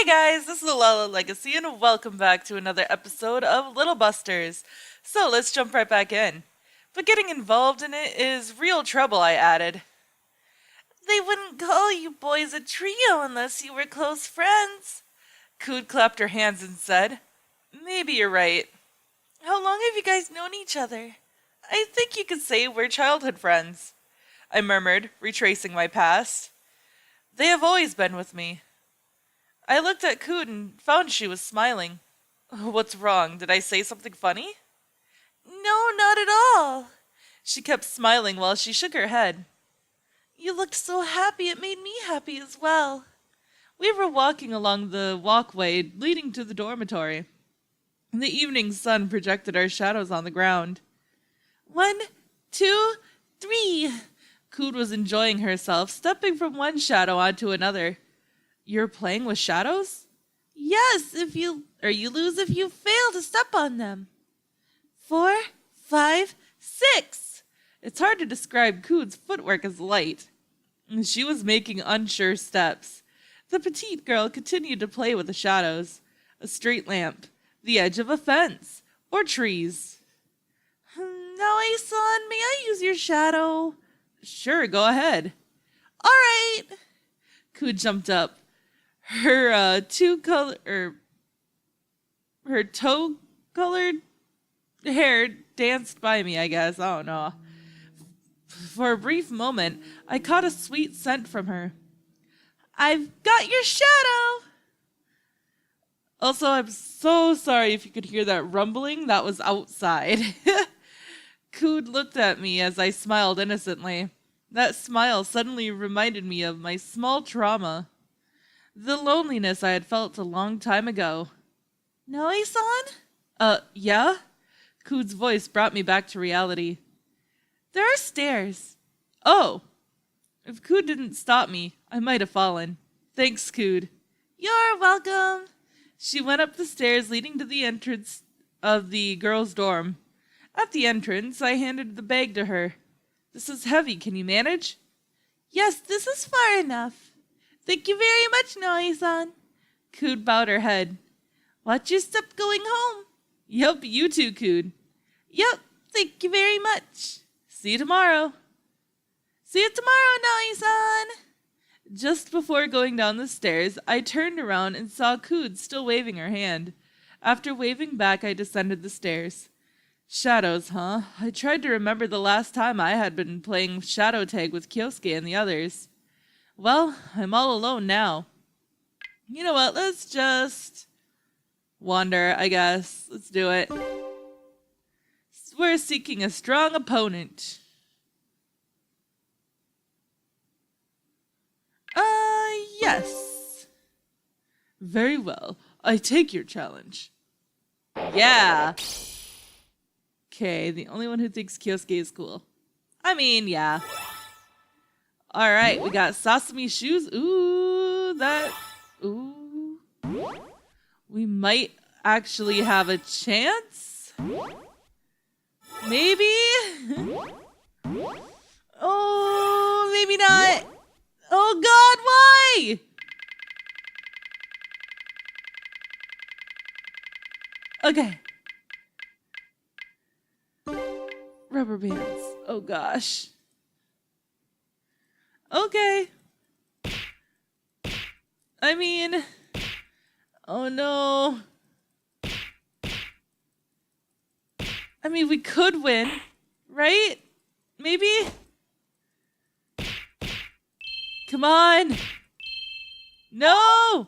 guys, this is the Lala Legacy, and welcome back to another episode of Little Busters. So let's jump right back in. But getting involved in it is real trouble, I added. They wouldn't call you boys a trio unless you were close friends. Cood clapped her hands and said, Maybe you're right. How long have you guys known each other? I think you could say we're childhood friends, I murmured, retracing my past. They have always been with me. I looked at Cood and found she was smiling. What's wrong? Did I say something funny? No, not at all. She kept smiling while she shook her head. You looked so happy it made me happy as well. We were walking along the walkway leading to the dormitory. The evening sun projected our shadows on the ground. 1, 2, 3. Cood was enjoying herself, stepping from one shadow onto another. You're playing with shadows? Yes, you lose if you fail to step on them. 4, 5, 6. It's hard to describe Cood's footwork as light. She was making unsure steps. The petite girl continued to play with the shadows. A street lamp, the edge of a fence, or trees. Now, Aeson, may I use your shadow? Sure, go ahead. All right. Cood jumped up. Her toe-colored hair danced by me, I guess. I don't know. For a brief moment, I caught a sweet scent from her. I've got your shadow! Also, I'm so sorry if you could hear that rumbling. That was outside. Cood looked at me as I smiled innocently. That smile suddenly reminded me of my small trauma. The loneliness I had felt a long time ago. No, Aeson? Yeah? Cood's voice brought me back to reality. There are stairs. Oh. If Cood didn't stop me, I might have fallen. Thanks, Cood. You're welcome. She went up the stairs leading to the entrance of the girls' dorm. At the entrance, I handed the bag to her. This is heavy. Can you manage? Yes, this is far enough. Thank you very much, Noi-san. Cood bowed her head. Watch your step going home. Yup, you too, Cood. Yup, thank you very much. See you tomorrow. See you tomorrow, Noi-san. Just before going down the stairs, I turned around and saw Cood still waving her hand. After waving back, I descended the stairs. Shadows, huh? I tried to remember the last time I had been playing shadow tag with Kyosuke and the others. Well, I'm all alone now. You know what? Let's just wander, I guess. Let's do it. We're seeking a strong opponent. Yes. Very well. I take your challenge. Yeah. Okay, the only one who thinks Kyosuke is cool. I mean, yeah. Alright, we got sesame shoes. Ooh. We might actually have a chance? Maybe? Oh, maybe not. Oh God, why? Okay. Rubber bands. Oh gosh. Okay. I mean, oh no. I mean, we could win, right? Maybe? Come on. No!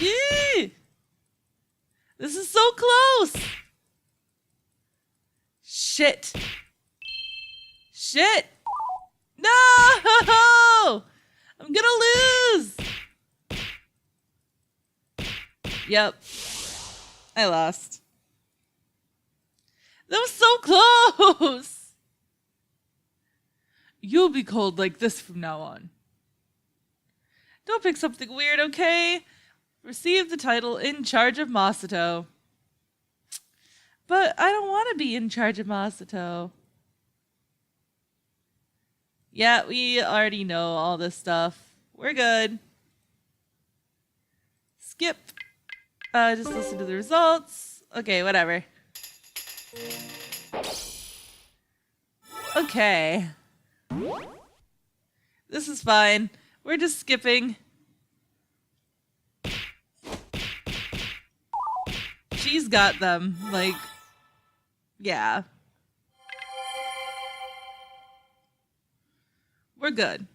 Eee! This is so close! Shit. Shit! No! I'm gonna lose! Yep. I lost. That was so close! You'll be called like this from now on. Don't pick something weird, okay? Receive the title In Charge of Masato. But I don't want to be in charge of Masato. Yeah, we already know all this stuff. We're good. Skip. Just listen to the results. Okay, whatever. Okay. This is fine. We're just skipping. She's got them. Like, yeah. We're good.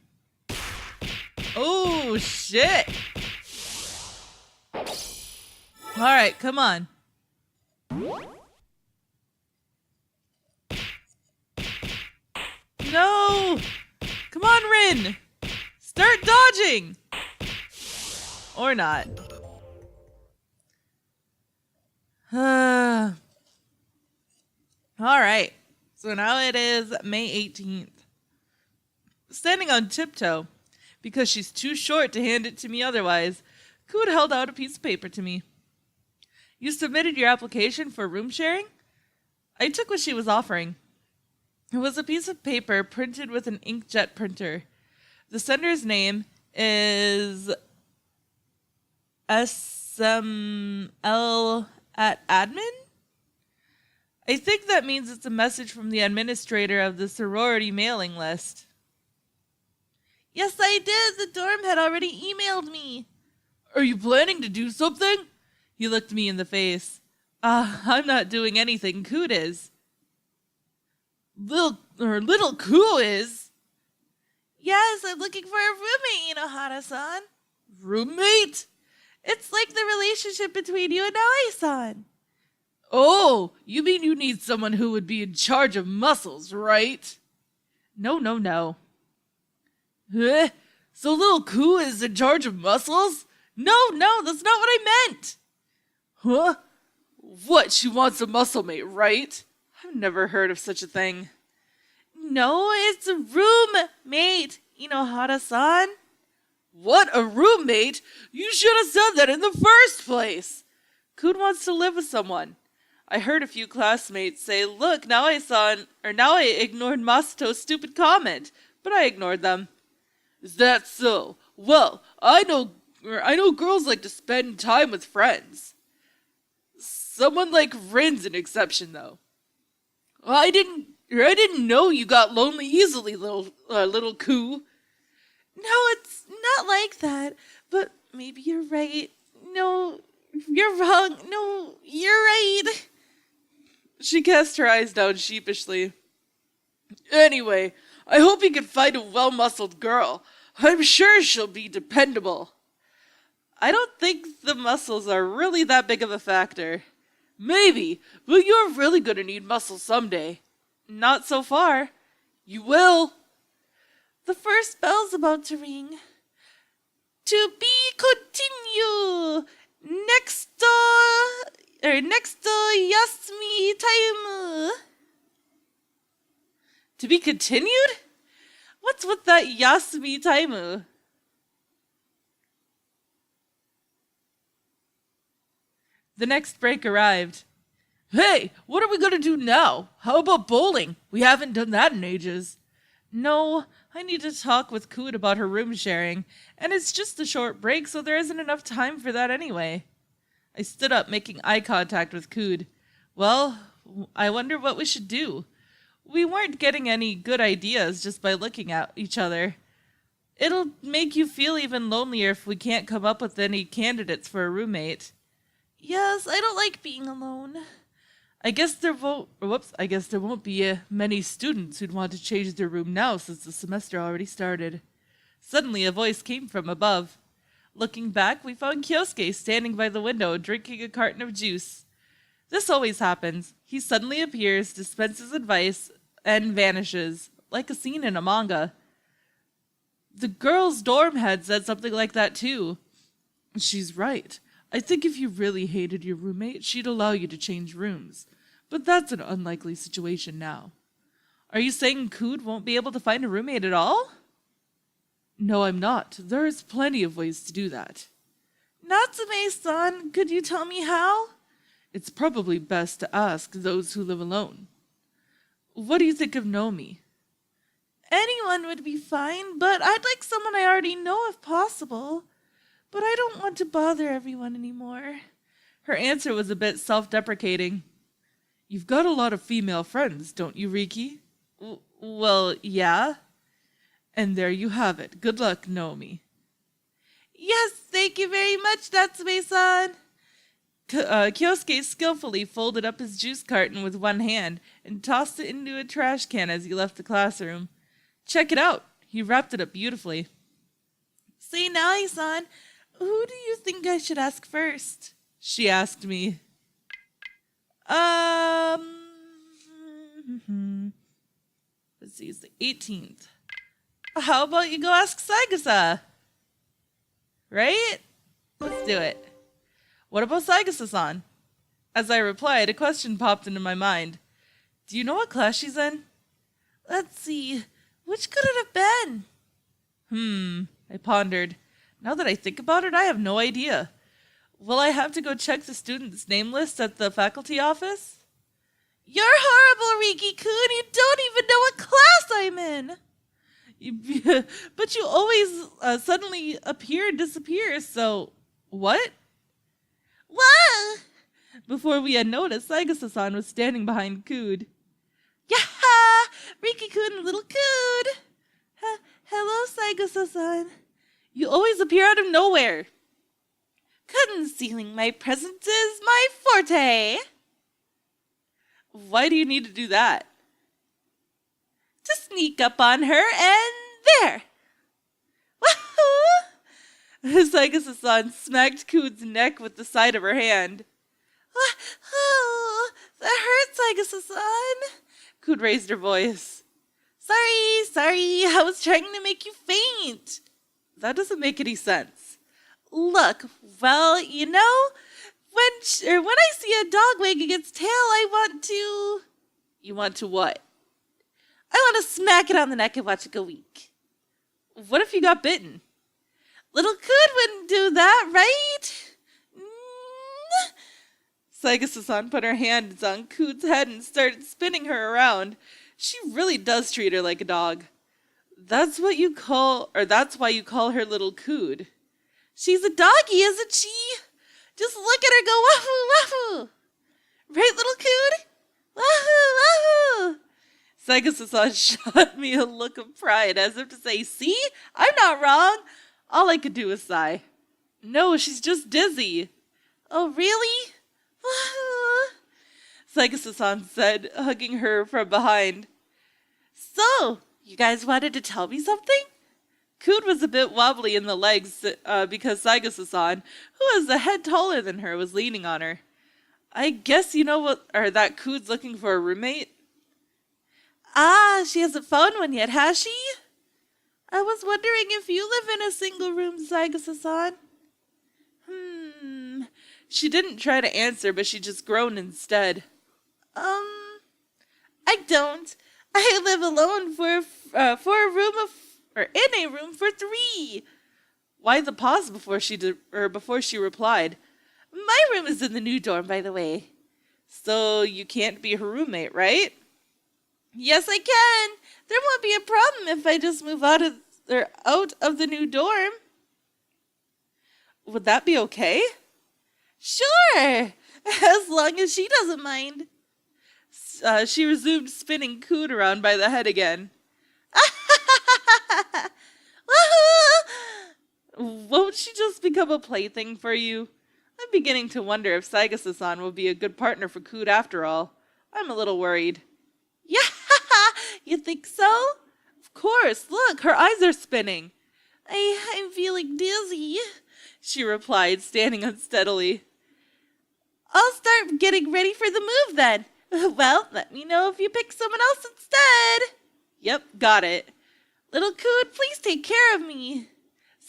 Oh, shit. All right, come on. No! Come on, Rin! Start dodging! Or not. All right. So now it is May 18th. Standing on tiptoe, because she's too short to hand it to me otherwise, Cood held out a piece of paper to me. You submitted your application for room sharing? I took what she was offering. It was a piece of paper printed with an inkjet printer. The sender's name is SML at admin? I think that means it's a message from the administrator of the sorority mailing list. Yes, I did. The dorm had already emailed me. Are you planning to do something? He looked me in the face. I'm not doing anything. Cood is. Little Koo is? Yes, I'm looking for a roommate, Hara-san. Roommate? It's like the relationship between you and Naoi-san. Oh, you mean you need someone who would be in charge of muscles, right? No. Huh? So little Koo is in charge of muscles? No, that's not what I meant. Huh? What, she wants a muscle mate, right? I've never heard of such a thing. No, it's a roommate, Hara-san. What, a roommate? You should have said that in the first place. Cood wants to live with someone. I heard a few classmates say, look, now I ignored Masato's stupid comment, but I ignored them. Is that so? Well, I know girls like to spend time with friends. Someone like Rin's an exception, though. I didn't know you got lonely easily, little Koo. No, it's not like that. But maybe you're right. No, you're wrong. No, you're right. She cast her eyes down sheepishly. Anyway, I hope you can find a well-muscled girl. I'm sure she'll be dependable. I don't think the muscles are really that big of a factor. Maybe, but you're really gonna need muscles someday. Not so far. You will. The first bell's about to ring. To be continue. Next Yasumi time. To be continued? What's with that Yasumi time? The next break arrived. Hey, what are we going to do now? How about bowling? We haven't done that in ages. No, I need to talk with Cood about her room sharing, and it's just a short break, so there isn't enough time for that anyway. I stood up, making eye contact with Cood. Well, I wonder what we should do. We weren't getting any good ideas just by looking at each other. It'll make you feel even lonelier if we can't come up with any candidates for a roommate. Yes, I don't like being alone. I guess there won't be many students who'd want to change their room now since the semester already started. Suddenly a voice came from above. Looking back, we found Kyosuke standing by the window drinking a carton of juice. This always happens. He suddenly appears, dispenses advice, and vanishes, like a scene in a manga. The girls' dorm had said something like that too. She's right. I think if you really hated your roommate, she'd allow you to change rooms. But that's an unlikely situation now. Are you saying Cood won't be able to find a roommate at all? No, I'm not. There is plenty of ways to do that. Natsume-san, could you tell me how? It's probably best to ask those who live alone. What do you think of Nomi? Anyone would be fine, but I'd like someone I already know if possible. But I don't want to bother everyone anymore. Her answer was a bit self-deprecating. You've got a lot of female friends, don't you, Riki? Well, yeah. And there you have it. Good luck, Naomi. Yes, thank you very much, Natsume-san. Kyosuke skillfully folded up his juice carton with one hand and tossed it into a trash can as he left the classroom. Check it out. He wrapped it up beautifully. Say, Nai-san, who do you think I should ask first? She asked me. Let's see, it's the 18th. How about you go ask Saigusa? Right? Let's do it. What about Saigusa-san? As I replied, a question popped into my mind. Do you know what class she's in? Let's see. Which could it have been? I pondered. Now that I think about it, I have no idea. Will I have to go check the student's name list at the faculty office? You're horrible, Riki-kun. You don't even know what class I'm in. But you always suddenly appear and disappear, so what? What? Before we had noticed, Saigusa-san was standing behind Kud. Yaha! Riki-kun, little Kud! Hello, Saigusa-san. You always appear out of nowhere. Concealing my presence is my forte. Why do you need to do that? To sneak up on her and there. Wahoo! Saigusa-san smacked Kud's neck with the side of her hand. Oh, that hurts, Saigusa-san. Kud raised her voice. Sorry, I was trying to make you faint. That doesn't make any sense. Look, well, you know, when I see a dog wagging its tail, I want to... You want to what? I want to smack it on the neck and watch it go weak. What if you got bitten? Little Kud wouldn't do that, right? Saigusa-san put her hands on Kud's head and started spinning her around. She really does treat her like a dog. That's why you call her little Kud. She's a doggy, isn't she? Just look at her go wahoo, wahoo. Right, little Kud? Wahoo, wahoo. Saigusa-san shot me a look of pride as if to say, see, I'm not wrong. All I could do was sigh. No, she's just dizzy. Oh, really? Wahoo. Saigusa-san said, hugging her from behind. So, you guys wanted to tell me something? Kud was a bit wobbly in the legs because Saigusa-san, who was a head taller than her, was leaning on her. I guess you know that Kud's looking for a roommate? Ah, she hasn't found one yet, has she? I was wondering if you live in a single room, Saigusa-san. She didn't try to answer, but she just groaned instead. I don't. I live alone in a room for 3. Why the pause before she replied? My room is in the new dorm, by the way. So you can't be her roommate, right? Yes, I can. There won't be a problem if I just move out of the new dorm. Would that be okay? Sure, as long as she doesn't mind. She resumed spinning Kud around by the head again. Won't she just become a plaything for you? I'm beginning to wonder if Saigusa-san will be a good partner for Kud after all. I'm a little worried. Yeah, you think so? Of course, look, her eyes are spinning. I'm feeling dizzy, she replied, standing unsteadily. I'll start getting ready for the move then. Well, let me know if you pick someone else instead. Yep, got it. Little Kud, please take care of me.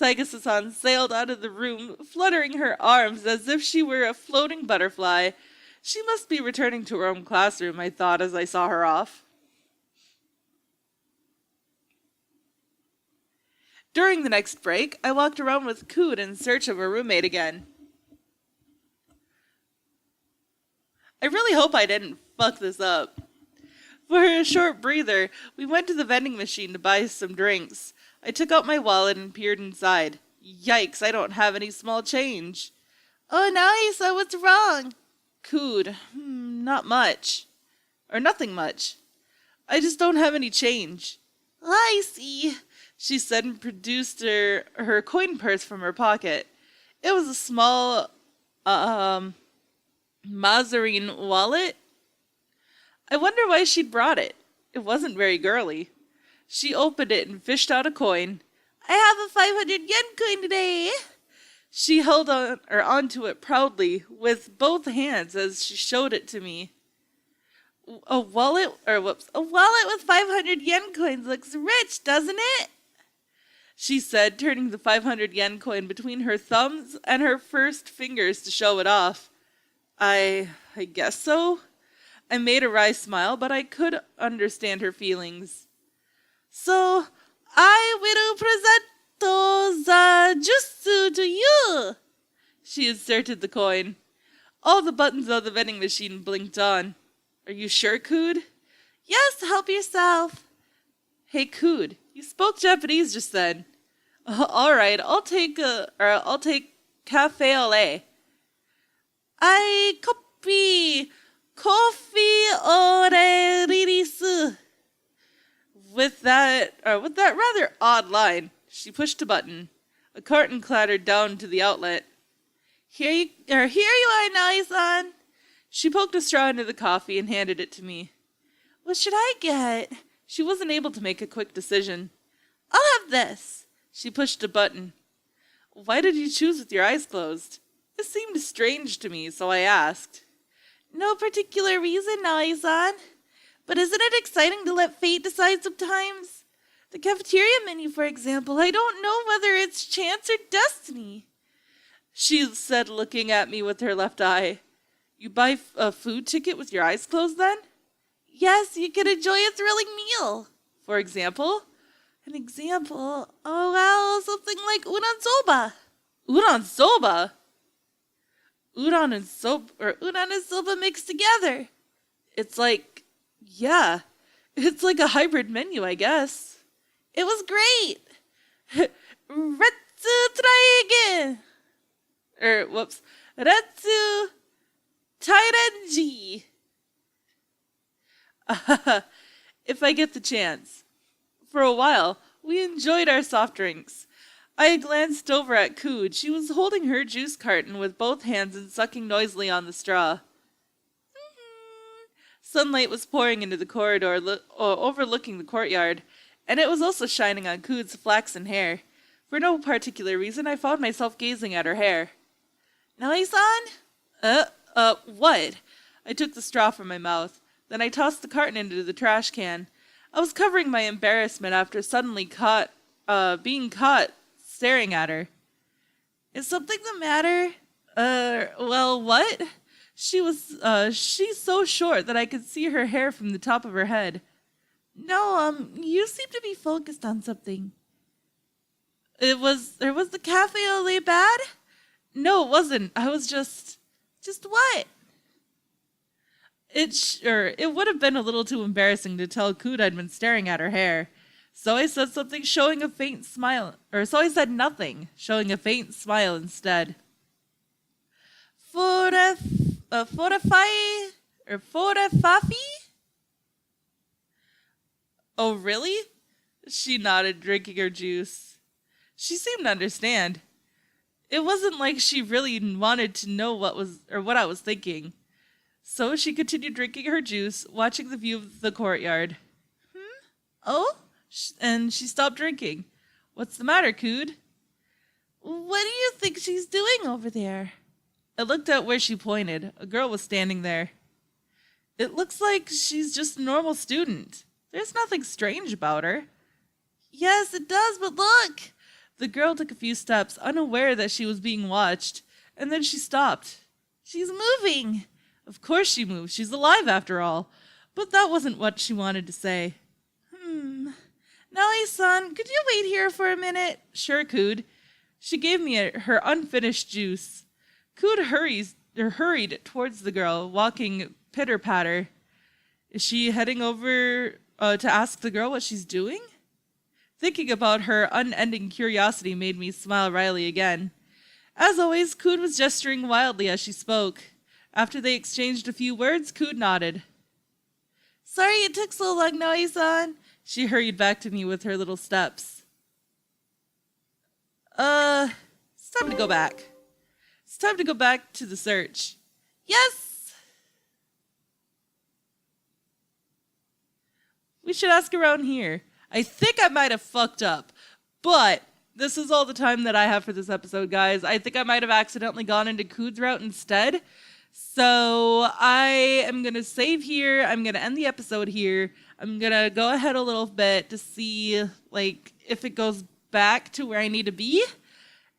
Saigusa-san sailed out of the room, fluttering her arms as if she were a floating butterfly. She must be returning to her own classroom, I thought as I saw her off. During the next break, I walked around with Kud in search of a roommate again. I really hope I didn't fuck this up. For a short breather, we went to the vending machine to buy some drinks. I took out my wallet and peered inside. Yikes, I don't have any small change. Oh, nice, what's wrong? Cood, not much. Or nothing much. I just don't have any change. I see, she said and produced her coin purse from her pocket. It was a small, Mazarine wallet. I wonder why she'd brought it. It wasn't very girly. She opened it and fished out a coin. I have a 500 yen coin today. She held onto it proudly with both hands as she showed it to me. A wallet with 500 yen coins looks rich, doesn't it? She said, turning the 500 yen coin between her thumbs and her first fingers to show it off. I guess so. I made a wry smile, but I could understand her feelings. So, I will present the jutsu to you. She inserted the coin. All the buttons of the vending machine blinked on. Are you sure, Cood? Yes, help yourself. Hey, Cood, you spoke Japanese just then. All right, I'll take cafe au lait. I copy coffee ore ririsu. With that rather odd line, she pushed a button. A carton clattered down to the outlet. Here you are, Nai-san. She poked a straw into the coffee and handed it to me. What should I get? She wasn't able to make a quick decision. I'll have this. She pushed a button. Why did you choose with your eyes closed? It seemed strange to me, so I asked. No particular reason, Nai-san. But isn't it exciting to let fate decide sometimes? The cafeteria menu, for example, I don't know whether it's chance or destiny. She said, looking at me with her left eye. You buy a food ticket with your eyes closed then? Yes, you can enjoy a thrilling meal. For example? An example? Oh, well, something like udon soba. Udon soba? Udon and soba mixed together. It's like a hybrid menu, I guess. It was great. Retsu try again. Retsu Tairenji. If I get the chance. For a while, we enjoyed our soft drinks. I glanced over at Cood. She was holding her juice carton with both hands and sucking noisily on the straw. Sunlight was pouring into the corridor overlooking the courtyard, and it was also shining on Cood's flaxen hair. For no particular reason, I found myself gazing at her hair. Nai-san? What? I took the straw from my mouth. Then I tossed the carton into the trash can. I was covering my embarrassment after suddenly being caught staring at her. Is something the matter? Well, what? She's so short that I could see her hair from the top of her head. No, you seem to be focused on something. Was the cafe au lait bad? No, it wasn't. I was just what? It would have been a little too embarrassing to tell Cood I'd been staring at her hair. So I said something showing a faint smile, so I said nothing, showing a faint smile instead. Fortify? Oh, really? She nodded, drinking her juice. She seemed to understand. It wasn't like she really wanted to know what I was thinking. So she continued drinking her juice, watching the view of the courtyard. Oh? And she stopped drinking. What's the matter, Cood? What do you think she's doing over there? I looked at where she pointed. A girl was standing there. It looks like she's just a normal student. There's nothing strange about her. Yes, it does, but look! The girl took a few steps, unaware that she was being watched, and then she stopped. She's moving! Of course she moves. She's alive after all. But that wasn't what she wanted to say. Nai-san, could you wait here for a minute? Sure, Cood. She gave me her unfinished juice. Cood hurried towards the girl, walking pitter-patter. Is she heading over to ask the girl what she's doing? Thinking about her unending curiosity made me smile wryly again. As always, Coon was gesturing wildly as she spoke. After they exchanged a few words, Coon nodded. Sorry it took so long, Noi-san. She hurried back to me with her little steps. It's time to go back. It's time to go back to the search. Yes! We should ask around here. I think I might have fucked up, but this is all the time that I have for this episode, guys. I think I might have accidentally gone into Coon's route instead. So I am going to save here. I'm going to end the episode here. I'm going to go ahead a little bit to see like if it goes back to where I need to be.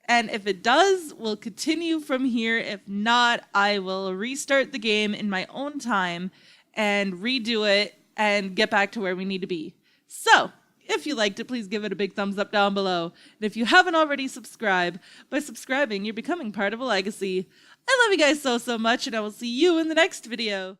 And if it does, we'll continue from here. If not, I will restart the game in my own time and redo it and get back to where we need to be. So, if you liked it, please give it a big thumbs up down below. And if you haven't already subscribed, by subscribing, you're becoming part of a legacy. I love you guys so much, and I will see you in the next video.